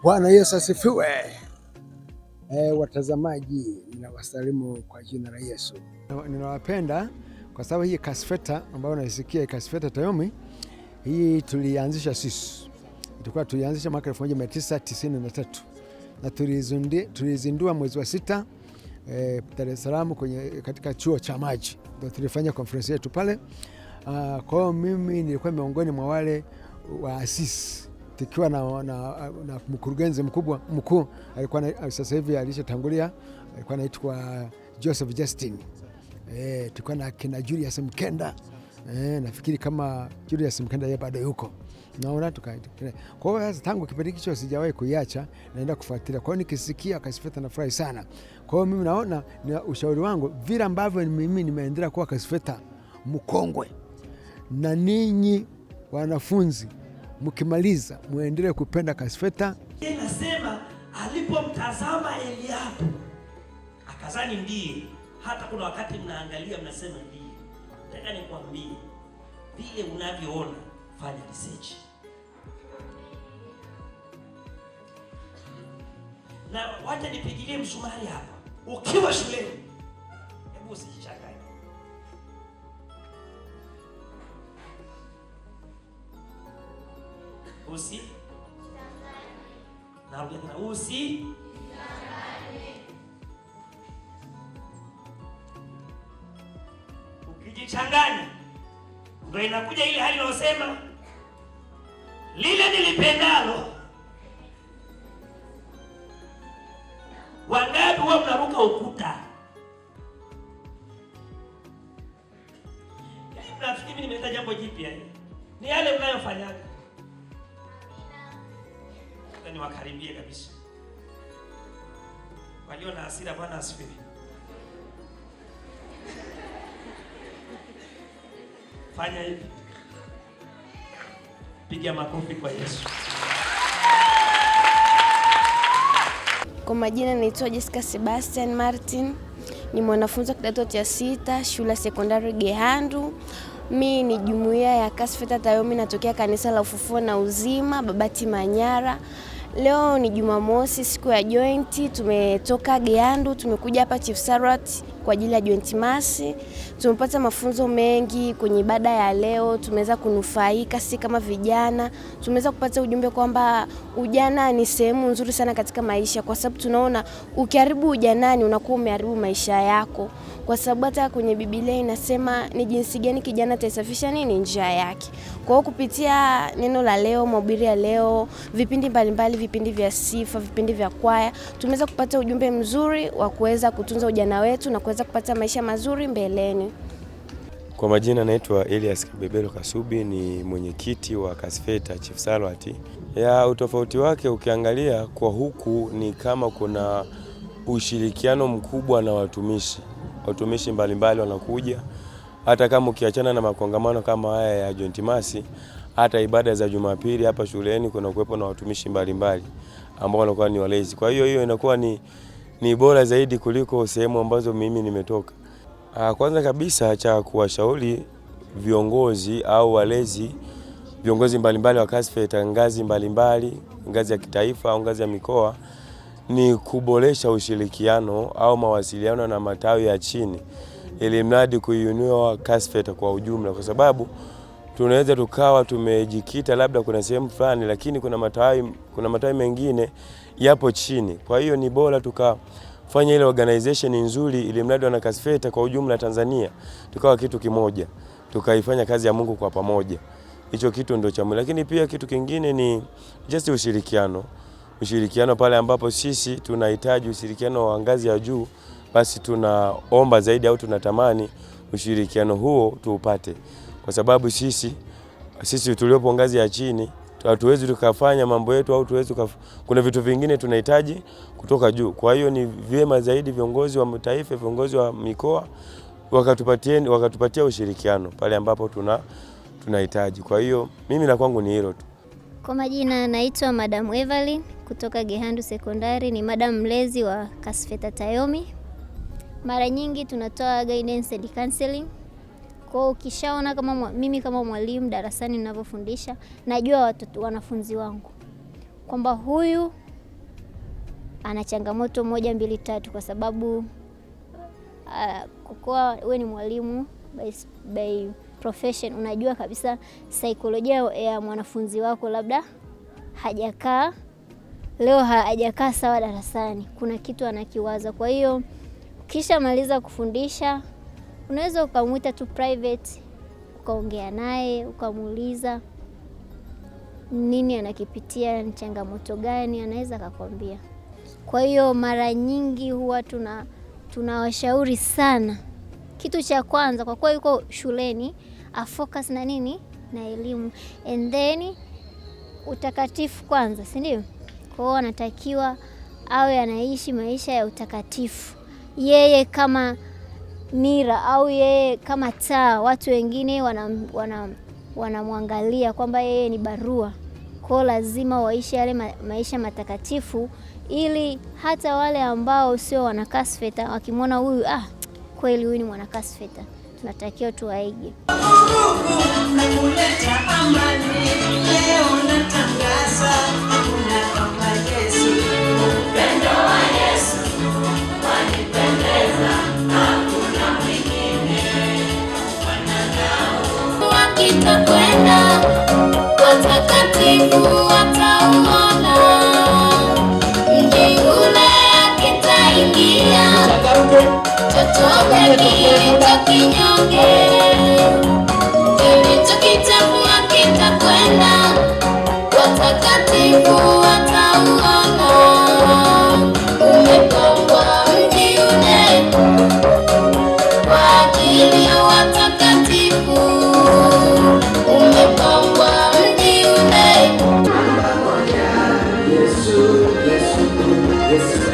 Bwana Yesu asifiwe. Watazamaji, ninawasalimu kwa jina la Yesu. Ninawapenda kwa sababu hii kasfeta ambayo unaisikia, kasfeta Tayomi, hii tulianzisha sisi. Tulianzisha mwaka 1993 na tulizindua mwezi wa 6 Dar es Salaam katika chuo cha maji. Ndio tulifanya conference yetu pale. Kwa hiyo mimi nilikuwa miongoni mwa wale waasisi, tukiwa na mkurugenzi mkuu alikuwa sasa hivi alishatangulia, alikuwa anaitwa Joseph Justin. Tulikuwa na kina Julius Mkenda. Nafikiri kama Julius Mkenda yeye bado yuko. Naona kwa hiyo sasa tangu kipindi hicho sijawahi kuiacha, naenda kufuatilia. Kwa hiyo nikisikia kasfeta nafurahi sana. Kwa hiyo mimi naona ni ushauri wangu vile ambavyo mimi nimeendelea kuwa kasfeta mkongwe, na ninyi wanafunzi mkimaliza muendelee kupenda kasfeta. Nasema alipomtazama Eliabu akazani ndiye. Hata kuna wakati mnaangalia mnasema ndiye. Nataka nikwambie vile unavyoona, fanya research. Na wacha nipigilie msumari hapa. Ukiwa shuleni, hebu usijichanganye. Narudia tena, ukijichanganya ndio inakuja ile hali inayosema lile nilipendalo. Wangapi wao mnaruka ukuta? Nafikiri mimi nimeleta jambo jipya. Ni yale mnayofanyaga. Ni wakaribie kabisa. Walio na hasira, Bwana asifiwe. Fanya hivi. Piga makofi kwa Yesu. Kwa majina naitwa Jessica Sebastian Martin. Ni mwanafunzi wa kidato cha 6 shule sekondari Gehandu. Mimi ni jumuiya ya Kasfeta Tayomi, natokea kanisa la Ufufuo na Uzima Babati Manyara. Leo ni Jumamosi, siku ya joint. Tumetoka Gehandu, tumekuja hapa Chief Sarat kwa ajili ya joint masi. Tumepata mafunzo mengi kwenye ibada ya leo, tumeweza kunufaika si kama vijana. Tumeweza kupata ujumbe kwamba ujana ni sehemu nzuri sana katika maisha, kwa sababu tunaona ukiharibu ujanani unakuwa umeharibu maisha yako. Kwa sababu hata kwenye Biblia inasema ni jinsi gani kijana ataisafisha njia yake. Kwa hiyo kupitia neno la leo, mahubiri ya leo, vipindi mbalimbali, vipindi vya sifa, vipindi vya kwaya, tumeweza kupata ujumbe mzuri wa kuweza kutunza ujana wetu na kuweza kupata maisha mazuri mbeleni. Kwa majina naitwa Elias Kibebero Kasubi, ni mwenyekiti wa Kasfeta Chief Sarat. Utofauti wake ukiangalia kwa huku ni kama kuna ushirikiano mkubwa na watumishi mbalimbali wanakuja. Hata kama ukiachana na makongamano kama haya ya joint masi, hata ibada za Jumapili hapa shuleni kuna kuwepo na watumishi mbalimbali ambao wanakuwa ni walezi. Kwa hiyo inakuwa ni bora zaidi kuliko sehemu ambazo mimi nimetoka. Kwanza kabisa cha kuwashauri viongozi au walezi, viongozi mbalimbali wa Kasfeta ngazi mbalimbali, ngazi ya kitaifa au ngazi ya mikoa, ni kuboresha ushirikiano au mawasiliano na matawi ya chini, ili mradi kuiinua Kasfeta kwa ujumla, kwa sababu tunaweza tukawa tumejikita labda kuna sehemu fulani, lakini kuna matawi mengine yapo chini. Kwa hiyo ni bora tukafanya ile organization nzuri, ili mradi wana Kasfeta kwa ujumla Tanzania tukawa kitu kimoja, tukaifanya kazi ya Mungu kwa pamoja. Hicho kitu ndio cha muhimu. Lakini pia kitu kingine ni just ushirikiano pale ambapo sisi tunahitaji ushirikiano wa ngazi ya juu, basi tunaomba zaidi au tunatamani ushirikiano huo tuupate, kwa sababu sisi tuliopo ngazi ya chini hatuwezi tukafanya mambo yetu au kuna vitu vingine tunahitaji kutoka juu. Kwa hiyo ni vyema zaidi viongozi wa taifa, viongozi wa mikoa wakatupatia ushirikiano pale ambapo tunahitaji. Kwa hiyo mimi na kwangu ni hilo tu. Kwa majina naitwa Madam Evelyn kutoka Gehandu Sekondari, ni madam mlezi wa Kasfeta Tayomi. Mara nyingi tunatoa guidance and counseling. Kwa ukishaona kama mimi kama mwalimu darasani ninavyofundisha, najua wanafunzi wangu kwamba huyu ana changamoto 1 2 3, kwa sababu kwa wewe ni mwalimu by profession, unajua kabisa saikolojia ya mwanafunzi wako, labda hajakaa sawa darasani, kuna kitu anakiwaza. Kwa hiyo kisha maliza kufundisha, unaweza ukamuita tu private, ukaongea naye, ukamuuliza nini anakipitia, ni changamoto gani, anaweza akakwambia. Kwa hiyo mara nyingi huwa tunawashauri sana, kitu cha kwanza kwa kuwa yuko shuleni, afocus na nini, na elimu, and then utakatifu kwanza, si ndio? Kwa hiyo anatakiwa awe anaishi maisha ya utakatifu, yeye kama nira au yeye kama taa, watu wengine wanamwangalia kwamba yeye ni barua. Kwa lazima waishi yale maisha matakatifu, ili hata wale ambao sio wana Kasfeta wakimwona huyu, kweli huyu ni mwana Kasfeta, tunatakiwa tuwaige. Wakitakwenda watakatifu watauona, mji ule akitaingia, chochote kilicho kinyonge, kilicho kitabu wakitakwenda, watakatifu watauona, umepambwa mji ule kwa ajili ya watakatifu, umepambwa mji ule. Yesu, Yesu, Yesu.